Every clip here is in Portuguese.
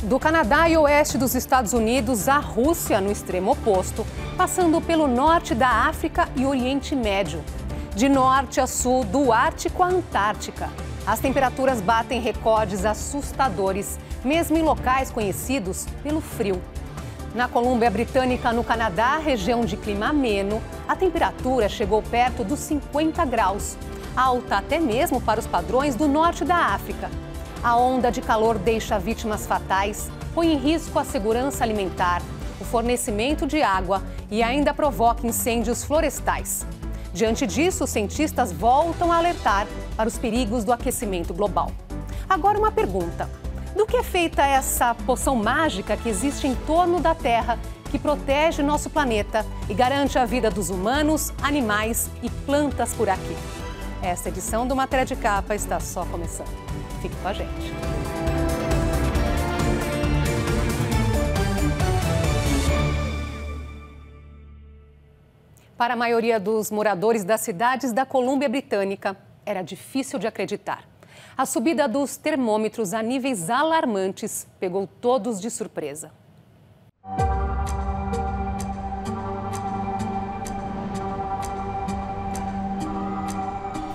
Do Canadá e oeste dos Estados Unidos, a Rússia no extremo oposto, passando pelo norte da África e Oriente Médio. De norte a sul, do Ártico à Antártica. As temperaturas batem recordes assustadores, mesmo em locais conhecidos pelo frio. Na Colômbia Britânica, no Canadá, região de clima ameno, a temperatura chegou perto dos 50 graus, alta até mesmo para os padrões do norte da África. A onda de calor deixa vítimas fatais, põe em risco a segurança alimentar, o fornecimento de água e ainda provoca incêndios florestais. Diante disso, os cientistas voltam a alertar para os perigos do aquecimento global. Agora uma pergunta: do que é feita essa poção mágica que existe em torno da Terra, que protege nosso planeta e garante a vida dos humanos, animais e plantas por aqui? Esta edição do Matéria de Capa está só começando. Fique com a gente. Para a maioria dos moradores das cidades da Colômbia Britânica, era difícil de acreditar. A subida dos termômetros a níveis alarmantes pegou todos de surpresa.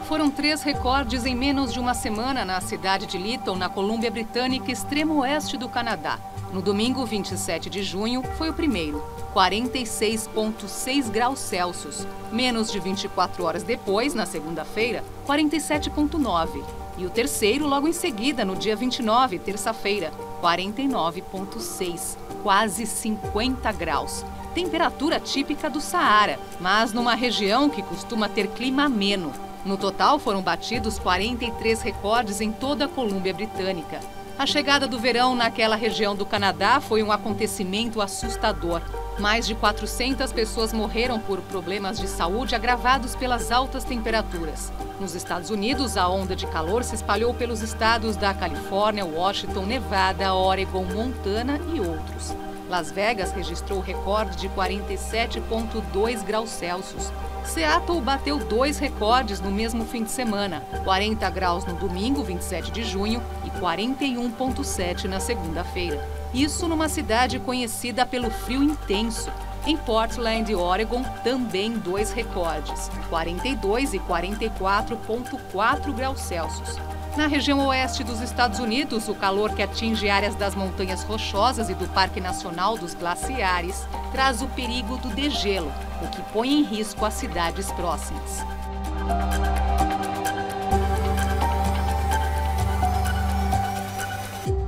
Foram 3 recordes em menos de uma semana na cidade de Lytton, na Colômbia Britânica, extremo oeste do Canadá. No domingo, 27 de junho, foi o primeiro, 46,6 graus Celsius. Menos de 24 horas depois, na segunda-feira, 47,9. E o terceiro logo em seguida, no dia 29, terça-feira, 49,6, quase 50 graus. Temperatura típica do Saara, mas numa região que costuma ter clima ameno. No total, foram batidos 43 recordes em toda a Colômbia Britânica. A chegada do verão naquela região do Canadá foi um acontecimento assustador. Mais de 400 pessoas morreram por problemas de saúde agravados pelas altas temperaturas. Nos Estados Unidos, a onda de calor se espalhou pelos estados da Califórnia, Washington, Nevada, Oregon, Montana e outros. Las Vegas registrou o recorde de 47,2 graus Celsius. Seattle bateu 2 recordes no mesmo fim de semana, 40 graus no domingo, 27 de junho, e 41,7 na segunda-feira. Isso numa cidade conhecida pelo frio intenso. Em Portland, Oregon, também 2 recordes, 42 e 44,4 graus Celsius. Na região oeste dos Estados Unidos, o calor que atinge áreas das Montanhas Rochosas e do Parque Nacional dos Glaciares traz o perigo do degelo, o que põe em risco as cidades próximas.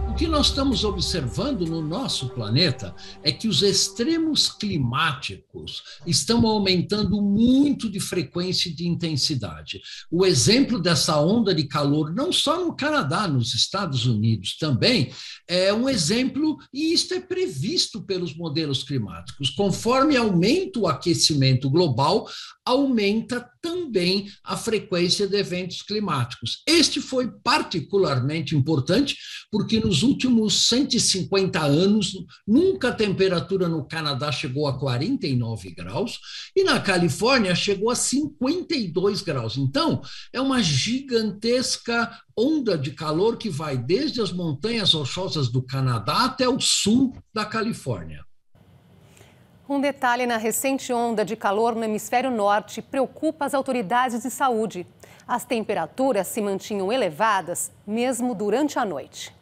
O que nós estamos observando no nosso planeta é que os extremos climáticos estão aumentando muito de frequência e de intensidade. O exemplo dessa onda de calor, não só no Canadá, nos Estados Unidos também, é um exemplo, e isto é previsto pelos modelos climáticos. Conforme aumenta o aquecimento global, aumenta também a frequência de eventos climáticos. Este foi particularmente importante porque nos últimos 150 anos, nunca a temperatura no Canadá chegou a 49 graus e na Califórnia chegou a 52 graus. Então, é uma gigantesca onda de calor que vai desde as montanhas rochosas do Canadá até o sul da Califórnia. Um detalhe na recente onda de calor no hemisfério norte preocupa as autoridades de saúde. As temperaturas se mantinham elevadas mesmo durante a noite.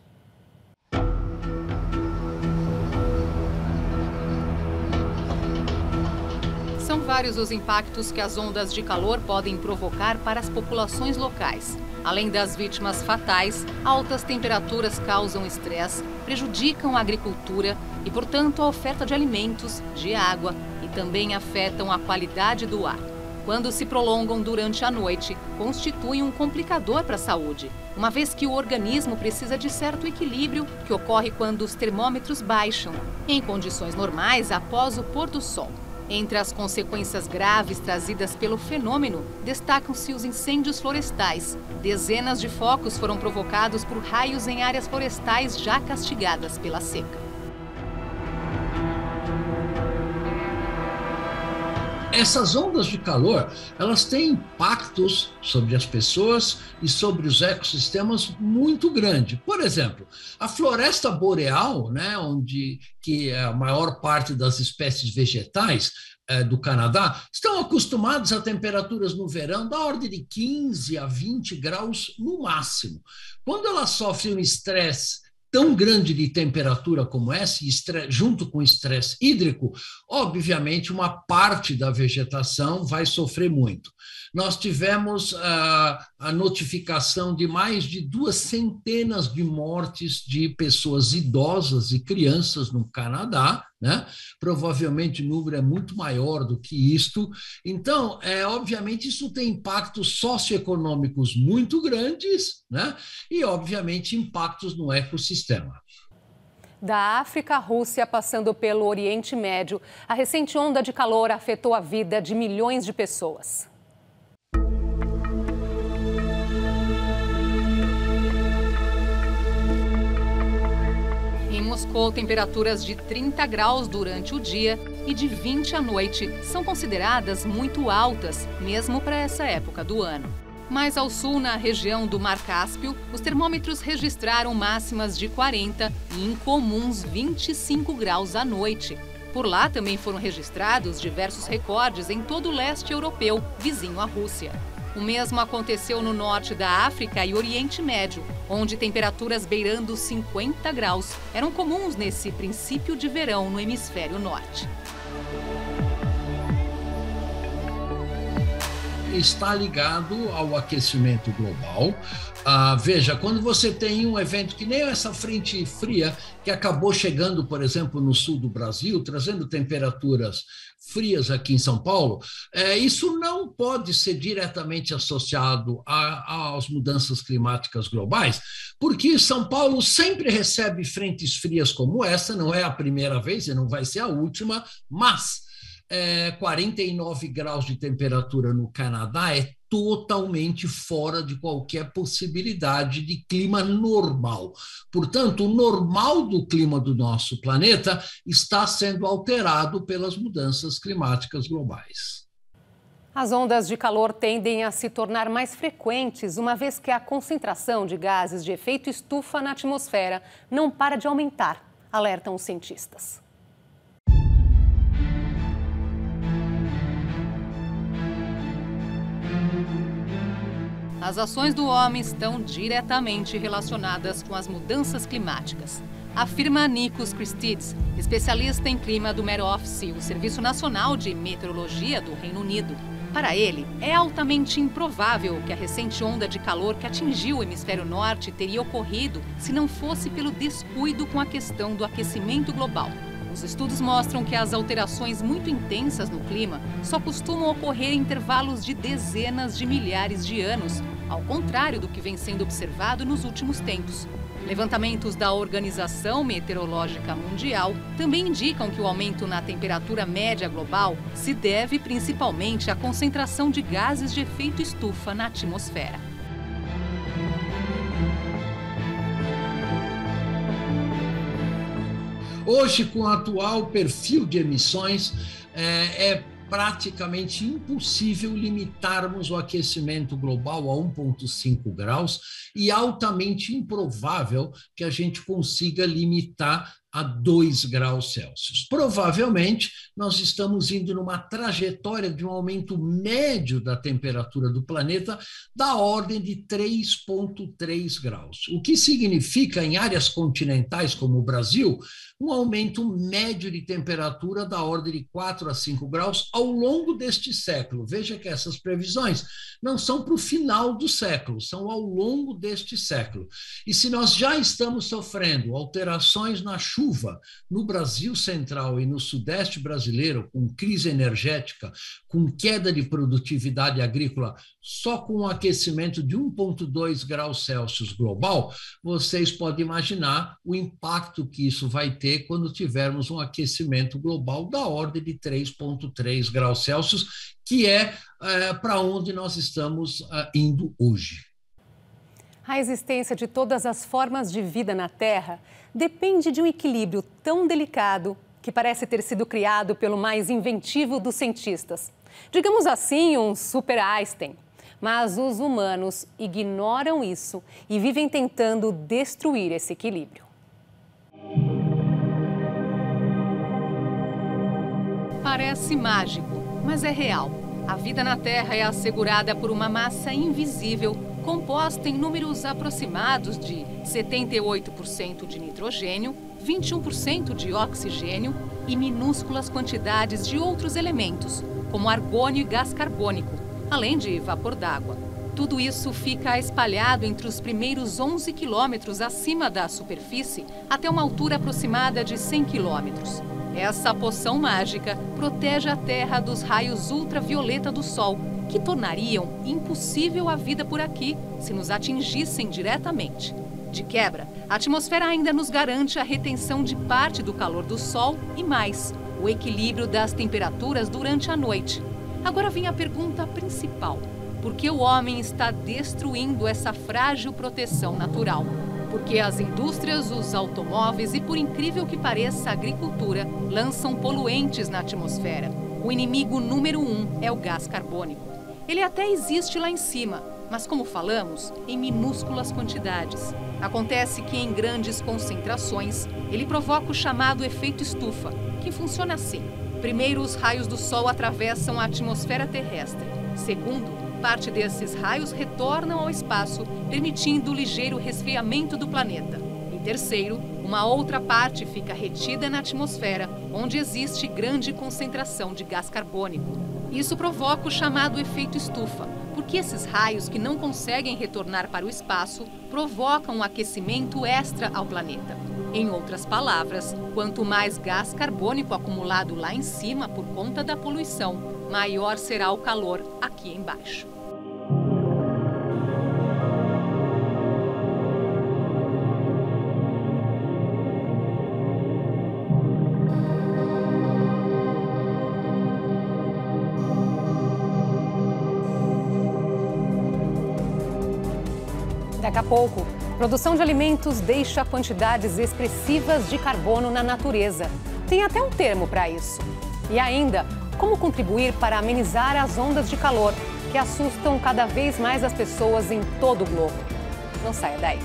São vários os impactos que as ondas de calor podem provocar para as populações locais. Além das vítimas fatais, altas temperaturas causam estresse, prejudicam a agricultura e, portanto, a oferta de alimentos, de água e também afetam a qualidade do ar. Quando se prolongam durante a noite, constituem um complicador para a saúde, uma vez que o organismo precisa de certo equilíbrio que ocorre quando os termômetros baixam, em condições normais após o pôr do sol. Entre as consequências graves trazidas pelo fenômeno, destacam-se os incêndios florestais. Dezenas de focos foram provocados por raios em áreas florestais já castigadas pela seca. Essas ondas de calor, elas têm impactos sobre as pessoas e sobre os ecossistemas muito grande. Por exemplo, a floresta boreal, né, que é a maior parte das espécies vegetais do Canadá, estão acostumados a temperaturas no verão da ordem de 15 a 20 graus no máximo. Quando ela sofre um estresse tão grande de temperatura como essa, junto com o estresse hídrico, obviamente uma parte da vegetação vai sofrer muito. Nós tivemos a notificação de mais de 200 de mortes de pessoas idosas e crianças no Canadá, né? Provavelmente o número é muito maior do que isto. Então, obviamente, isso tem impactos socioeconômicos muito grandes, né? E, obviamente, impactos no ecossistema. Da África à Rússia, passando pelo Oriente Médio, a recente onda de calor afetou a vida de milhões de pessoas. Em Moscou, temperaturas de 30 graus durante o dia e de 20 à noite são consideradas muito altas, mesmo para essa época do ano. Mais ao sul, na região do Mar Cáspio, os termômetros registraram máximas de 40 e incomuns 25 graus à noite. Por lá também foram registrados diversos recordes em todo o leste europeu, vizinho à Rússia. O mesmo aconteceu no norte da África e Oriente Médio, onde temperaturas beirando 50 graus eram comuns nesse princípio de verão no hemisfério norte. Está ligado ao aquecimento global. Veja, quando você tem um evento que nem essa frente fria que acabou chegando, por exemplo, no sul do Brasil, trazendo temperaturas frias aqui em São Paulo, isso não pode ser diretamente associado às mudanças climáticas globais, porque São Paulo sempre recebe frentes frias como essa, não é a primeira vez e não vai ser a última, mas 49 graus de temperatura no Canadá é totalmente fora de qualquer possibilidade de clima normal. Portanto, o normal do clima do nosso planeta está sendo alterado pelas mudanças climáticas globais. As ondas de calor tendem a se tornar mais frequentes, uma vez que a concentração de gases de efeito estufa na atmosfera não para de aumentar, alertam os cientistas. As ações do homem estão diretamente relacionadas com as mudanças climáticas, afirma Nikos Christidis, especialista em clima do Met Office, o Serviço Nacional de Meteorologia do Reino Unido. Para ele, é altamente improvável que a recente onda de calor que atingiu o hemisfério norte teria ocorrido se não fosse pelo descuido com a questão do aquecimento global. Os estudos mostram que as alterações muito intensas no clima só costumam ocorrer em intervalos de dezenas de milhares de anos, ao contrário do que vem sendo observado nos últimos tempos. Levantamentos da Organização Meteorológica Mundial também indicam que o aumento na temperatura média global se deve principalmente à concentração de gases de efeito estufa na atmosfera. Hoje, com o atual perfil de emissões, é praticamente impossível limitarmos o aquecimento global a 1,5 graus e altamente improvável que a gente consiga limitar a 2 graus Celsius. Provavelmente, nós estamos indo numa trajetória de um aumento médio da temperatura do planeta da ordem de 3,3 graus, o que significa, em áreas continentais como o Brasil, um aumento médio de temperatura da ordem de 4 a 5 graus ao longo deste século. Veja que essas previsões não são para o final do século, são ao longo deste século. E se nós já estamos sofrendo alterações na chuva no Brasil Central e no Sudeste brasileiro, com crise energética, com queda de produtividade agrícola, só com um aquecimento de 1,2 graus Celsius global, vocês podem imaginar o impacto que isso vai ter quando tivermos um aquecimento global da ordem de 3,3 graus Celsius, que é para onde nós estamos indo hoje. A existência de todas as formas de vida na Terra depende de um equilíbrio tão delicado que parece ter sido criado pelo mais inventivo dos cientistas. Digamos assim, um super Einstein. Mas os humanos ignoram isso e vivem tentando destruir esse equilíbrio. Parece mágico, mas é real. A vida na Terra é assegurada por uma massa invisível, composta em números aproximados de 78% de nitrogênio, 21% de oxigênio e minúsculas quantidades de outros elementos, como argônio e gás carbônico, além de vapor d'água. Tudo isso fica espalhado entre os primeiros 11 quilômetros acima da superfície até uma altura aproximada de 100 quilômetros. Essa poção mágica protege a Terra dos raios ultravioleta do Sol, que tornariam impossível a vida por aqui se nos atingissem diretamente. De quebra, a atmosfera ainda nos garante a retenção de parte do calor do Sol e mais, o equilíbrio das temperaturas durante a noite. Agora vem a pergunta principal: por que o homem está destruindo essa frágil proteção natural? Porque as indústrias, os automóveis e, por incrível que pareça, a agricultura lançam poluentes na atmosfera. O inimigo número 1 é o gás carbônico. Ele até existe lá em cima, mas, como falamos, em minúsculas quantidades. Acontece que, em grandes concentrações, ele provoca o chamado efeito estufa, que funciona assim. Primeiro, os raios do Sol atravessam a atmosfera terrestre. Segundo, parte desses raios retornam ao espaço, permitindo o ligeiro resfriamento do planeta. E terceiro, uma outra parte fica retida na atmosfera, onde existe grande concentração de gás carbônico. Isso provoca o chamado efeito estufa, porque esses raios que não conseguem retornar para o espaço provocam um aquecimento extra ao planeta. Em outras palavras, quanto mais gás carbônico acumulado lá em cima por conta da poluição, maior será o calor aqui embaixo. Daqui a pouco, produção de alimentos deixa quantidades expressivas de carbono na natureza. Tem até um termo para isso. E ainda, como contribuir para amenizar as ondas de calor que assustam cada vez mais as pessoas em todo o globo. Não saia daí.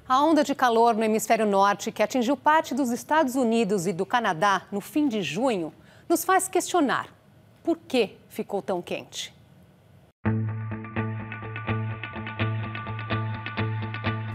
A onda de calor no hemisfério norte, que atingiu parte dos Estados Unidos e do Canadá no fim de junho, nos faz questionar por que ficou tão quente.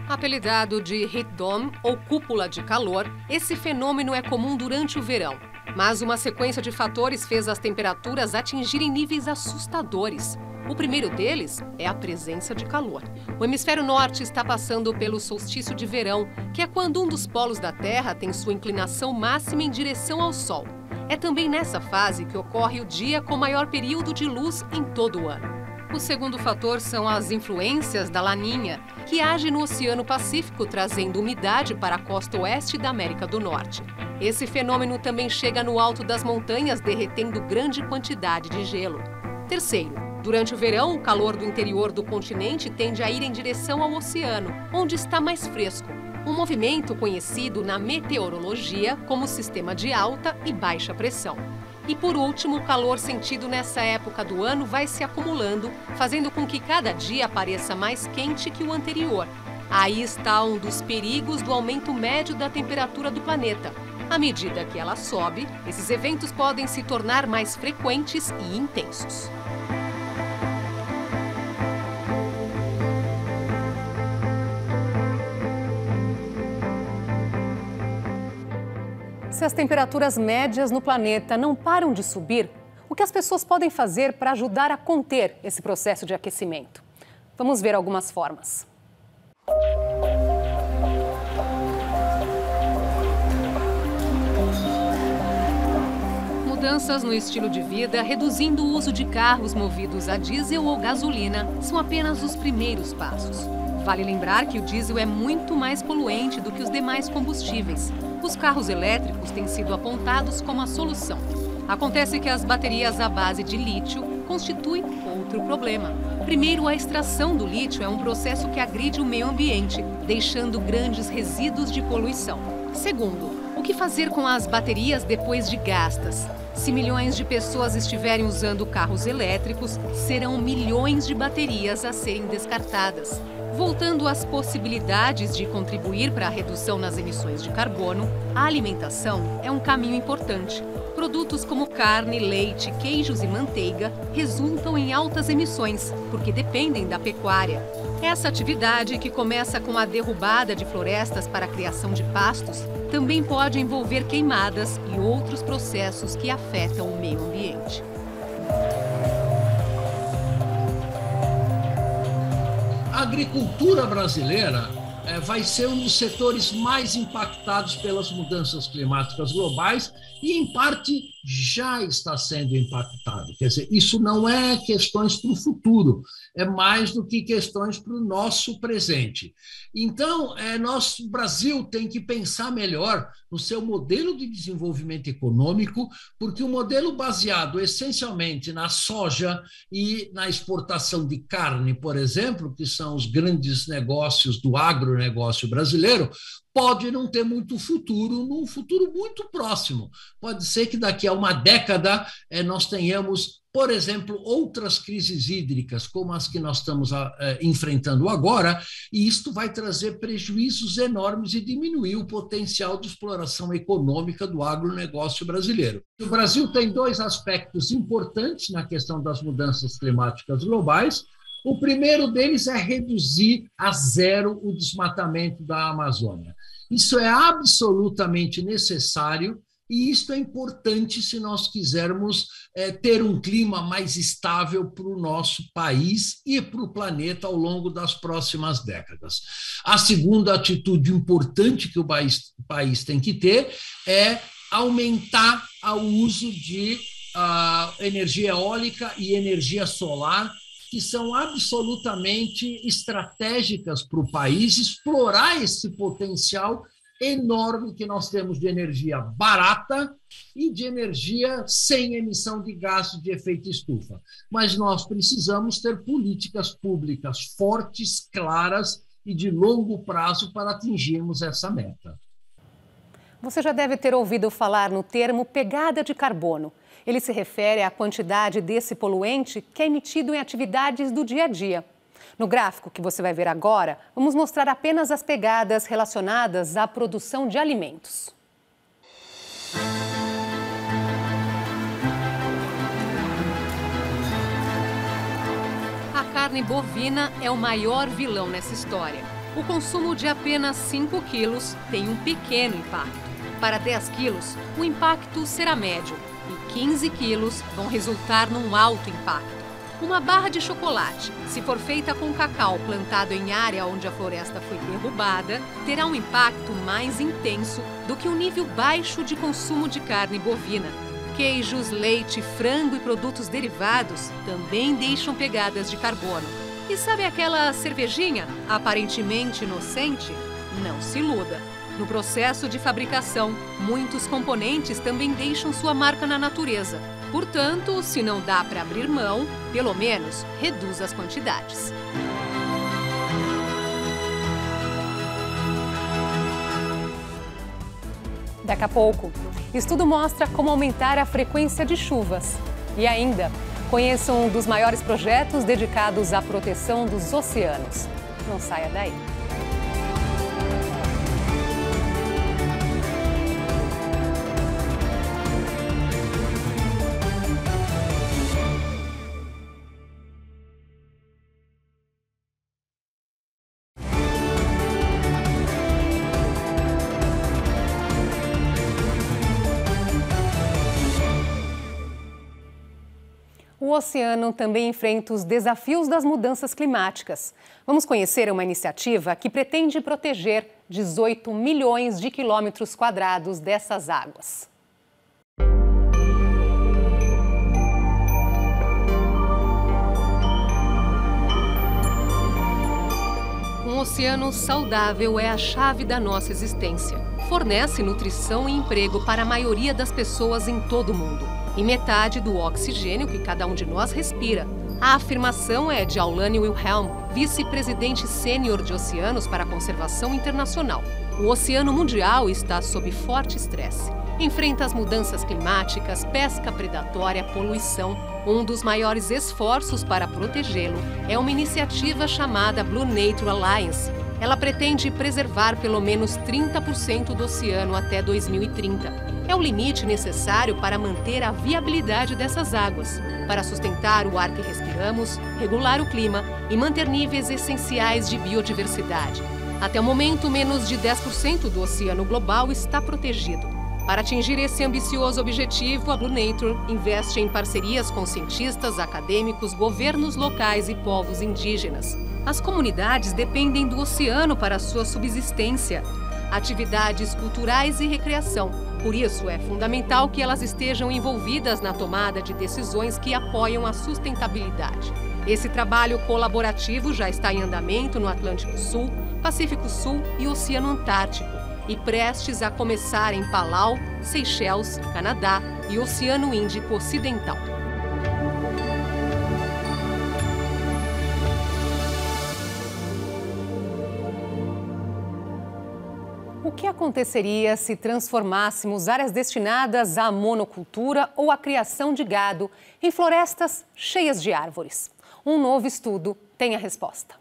Apelidado de Heat Dome ou cúpula de calor, esse fenômeno é comum durante o verão. Mas uma sequência de fatores fez as temperaturas atingirem níveis assustadores. O primeiro deles é a presença de calor. O hemisfério norte está passando pelo solstício de verão, que é quando um dos polos da Terra tem sua inclinação máxima em direção ao Sol. É também nessa fase que ocorre o dia com maior período de luz em todo o ano. O segundo fator são as influências da Laninha, que age no Oceano Pacífico, trazendo umidade para a costa oeste da América do Norte. Esse fenômeno também chega no alto das montanhas, derretendo grande quantidade de gelo. Terceiro, durante o verão, o calor do interior do continente tende a ir em direção ao oceano, onde está mais fresco. Um movimento conhecido na meteorologia como sistema de alta e baixa pressão. E por último, o calor sentido nessa época do ano vai se acumulando, fazendo com que cada dia pareça mais quente que o anterior. Aí está um dos perigos do aumento médio da temperatura do planeta. À medida que ela sobe, esses eventos podem se tornar mais frequentes e intensos. Se as temperaturas médias no planeta não param de subir, o que as pessoas podem fazer para ajudar a conter esse processo de aquecimento? Vamos ver algumas formas. mudanças no estilo de vida, reduzindo o uso de carros movidos a diesel ou gasolina, são apenas os primeiros passos. Vale lembrar que o diesel é muito mais poluente do que os demais combustíveis. Os carros elétricos têm sido apontados como a solução. Acontece que as baterias à base de lítio constituem outro problema. Primeiro, a extração do lítio é um processo que agride o meio ambiente, deixando grandes resíduos de poluição. Segundo, o que fazer com as baterias depois de gastas? Se milhões de pessoas estiverem usando carros elétricos, serão milhões de baterias a serem descartadas. Voltando às possibilidades de contribuir para a redução nas emissões de carbono, a alimentação é um caminho importante. Produtos como carne, leite, queijos e manteiga resultam em altas emissões, porque dependem da pecuária. Essa atividade, que começa com a derrubada de florestas para a criação de pastos, também pode envolver queimadas e outros processos que afetam o meio ambiente. A agricultura brasileira vai ser um dos setores mais impactados pelas mudanças climáticas globais e, em parte, já está sendo impactado. Quer dizer, isso não é questões para o futuro, é mais do que questões para o nosso presente. Então, o Brasil tem que pensar melhor no seu modelo de desenvolvimento econômico, porque o modelo baseado essencialmente na soja e na exportação de carne, por exemplo, que são os grandes negócios do agronegócio brasileiro, pode não ter muito futuro, num futuro muito próximo. Pode ser que daqui a uma década nós tenhamos, por exemplo, outras crises hídricas, como as que nós estamos enfrentando agora, e isto vai trazer prejuízos enormes e diminuir o potencial de exploração econômica do agronegócio brasileiro. O Brasil tem dois aspectos importantes na questão das mudanças climáticas globais. O primeiro deles é reduzir a zero o desmatamento da Amazônia. Isso é absolutamente necessário e isso é importante se nós quisermos ter um clima mais estável para o nosso país e para o planeta ao longo das próximas décadas. A segunda atitude importante que o país tem que ter é aumentar o uso de energia eólica e energia solar, que são absolutamente estratégicas para o país, explorar esse potencial enorme que nós temos de energia barata e de energia sem emissão de gases de efeito estufa. Mas nós precisamos ter políticas públicas fortes, claras e de longo prazo para atingirmos essa meta. Você já deve ter ouvido falar no termo pegada de carbono. Ele se refere à quantidade desse poluente que é emitido em atividades do dia a dia. No gráfico que você vai ver agora, vamos mostrar apenas as pegadas relacionadas à produção de alimentos. A carne bovina é o maior vilão nessa história. O consumo de apenas 5 quilos tem um pequeno impacto. Para 10 quilos, o impacto será médio. E 15 quilos vão resultar num alto impacto. Uma barra de chocolate, se for feita com cacau plantado em área onde a floresta foi derrubada, terá um impacto mais intenso do que o nível baixo de consumo de carne bovina. Queijos, leite, frango e produtos derivados também deixam pegadas de carbono. E sabe aquela cervejinha aparentemente inocente? Não se iluda. No processo de fabricação, muitos componentes também deixam sua marca na natureza. Portanto, se não dá para abrir mão, pelo menos reduz as quantidades. Daqui a pouco, estudo mostra como aumentar a frequência de chuvas. E ainda, conheça um dos maiores projetos dedicados à proteção dos oceanos. Não saia daí. O oceano também enfrenta os desafios das mudanças climáticas. Vamos conhecer uma iniciativa que pretende proteger 18 milhões de quilômetros quadrados dessas águas. oceano saudável é a chave da nossa existência. Fornece nutrição e emprego para a maioria das pessoas em todo o mundo. E metade do oxigênio que cada um de nós respira. A afirmação é de Aulane Wilhelm, vice-presidente sênior de oceanos para a conservação internacional. O oceano mundial está sob forte estresse. Enfrenta as mudanças climáticas, pesca predatória, poluição. Um dos maiores esforços para protegê-lo é uma iniciativa chamada Blue Nature Alliance. Ela pretende preservar pelo menos 30% do oceano até 2030. É o limite necessário para manter a viabilidade dessas águas, para sustentar o ar que respiramos, regular o clima e manter níveis essenciais de biodiversidade. Até o momento, menos de 10% do oceano global está protegido. Para atingir esse ambicioso objetivo, a Blue Nature investe em parcerias com cientistas, acadêmicos, governos locais e povos indígenas. As comunidades dependem do oceano para sua subsistência, atividades culturais e recreação. Por isso, é fundamental que elas estejam envolvidas na tomada de decisões que apoiam a sustentabilidade. Esse trabalho colaborativo já está em andamento no Atlântico Sul, Pacífico Sul e Oceano Antártico, e prestes a começar em Palau, Seychelles, Canadá e Oceano Índico Ocidental. O que aconteceria se transformássemos áreas destinadas à monocultura ou à criação de gado em florestas cheias de árvores? Um novo estudo tem a resposta.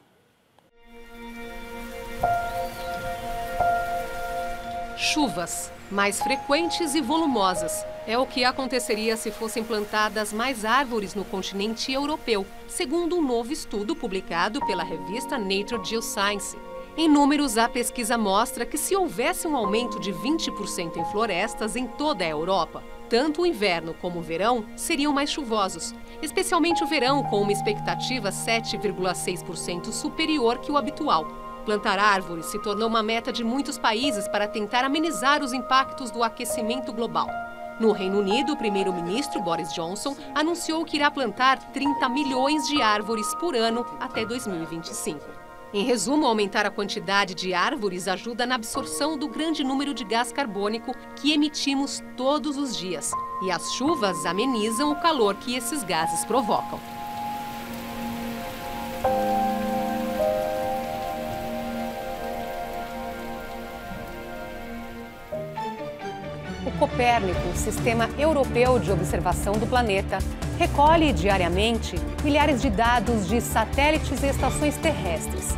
Chuvas mais frequentes e volumosas. É o que aconteceria se fossem plantadas mais árvores no continente europeu, segundo um novo estudo publicado pela revista Nature Geoscience. Em números, a pesquisa mostra que se houvesse um aumento de 20% em florestas em toda a Europa, tanto o inverno como o verão seriam mais chuvosos, especialmente o verão, com uma expectativa 7,6% superior que o habitual. Plantar árvores se tornou uma meta de muitos países para tentar amenizar os impactos do aquecimento global. No Reino Unido, o primeiro-ministro Boris Johnson anunciou que irá plantar 30 milhões de árvores por ano até 2025. Em resumo, aumentar a quantidade de árvores ajuda na absorção do grande número de gás carbônico que emitimos todos os dias. E as chuvas amenizam o calor que esses gases provocam. O Copérnico, Sistema Europeu de Observação do Planeta, recolhe diariamente milhares de dados de satélites e estações terrestres.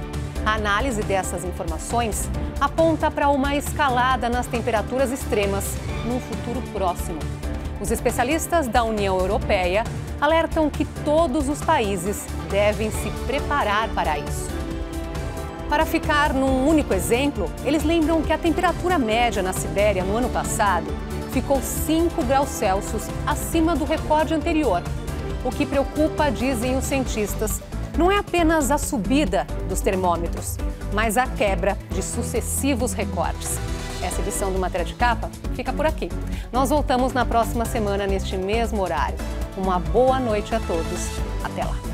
A análise dessas informações aponta para uma escalada nas temperaturas extremas num futuro próximo. Os especialistas da União Europeia alertam que todos os países devem se preparar para isso. Para ficar num único exemplo, eles lembram que a temperatura média na Sibéria no ano passado ficou 5 graus Celsius acima do recorde anterior. O que preocupa, dizem os cientistas, não é apenas a subida dos termômetros, mas a quebra de sucessivos recordes. Essa edição do Matéria de Capa fica por aqui. Nós voltamos na próxima semana neste mesmo horário. Uma boa noite a todos. Até lá.